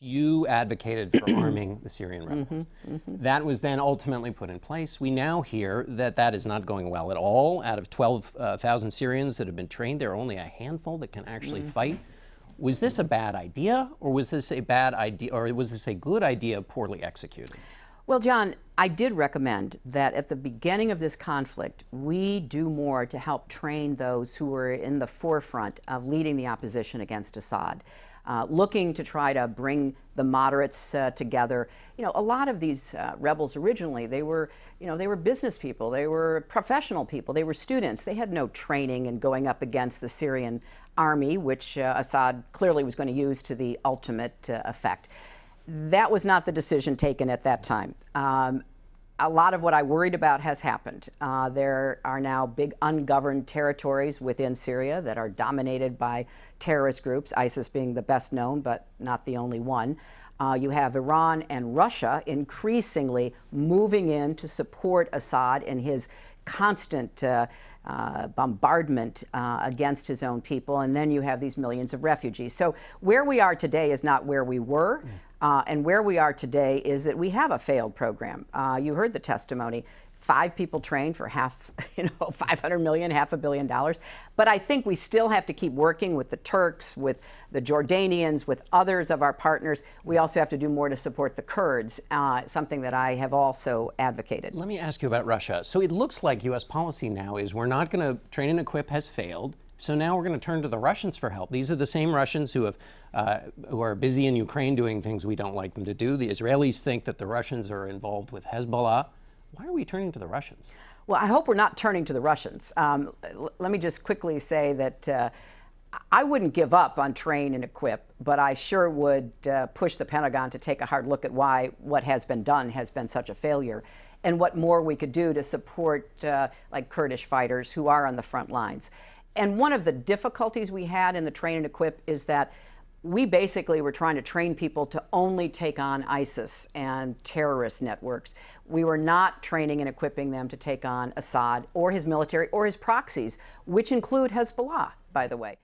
You advocated for arming the Syrian rebels. That was then ultimately put in place. We now hear that that is not going well at all. Out of 12,000 Syrians that have been trained, there are only a handful that can actually fight. Was this a bad idea, or was this a bad idea, or was this a good idea poorly executed? Well, John, I did recommend that at the beginning of this conflict, we do more to help train those who were in the forefront of leading the opposition against Assad. Looking to try to bring the moderates together. You know, a lot of these rebels originally, they were business people, they were professional people, they were students. They had no training in going up against the Syrian army, which Assad clearly was going to use to the ultimate effect. That was not the decision taken at that time. A lot of what I worried about has happened. There are now big ungoverned territories within Syria that are dominated by terrorist groups, ISIS being the best known, but not the only one. You have Iran and Russia increasingly moving in to support Assad in his constant bombardment against his own people. And then you have these millions of refugees. So where we are today is not where we were. And where we are today is that we have a failed program. You heard the testimony. 5 people trained for $500 million, $500 million. But I think we still have to keep working with the Turks, with the Jordanians, with others of our partners. We also have to do more to support the Kurds, something that I have also advocated. Let me ask you about Russia. So it looks like U.S. policy now is we're not going to train and equip has failed. So now we're going to turn to the Russians for help. These are the same Russians who are busy in Ukraine doing things we don't like them to do. The Israelis think that the Russians are involved with Hezbollah. Why are we turning to the Russians? Well, I hope we're not turning to the Russians. Let me just quickly say that I wouldn't give up on train and equip, but I sure would push the Pentagon to take a hard look at why what has been done has been such a failure, and what more we could do to support like Kurdish fighters who are on the front lines. And one of the difficulties we had in the train and equip is that we basically were trying to train people to only take on ISIS and terrorist networks. We were not training and equipping them to take on Assad or his military or his proxies, which include Hezbollah, by the way.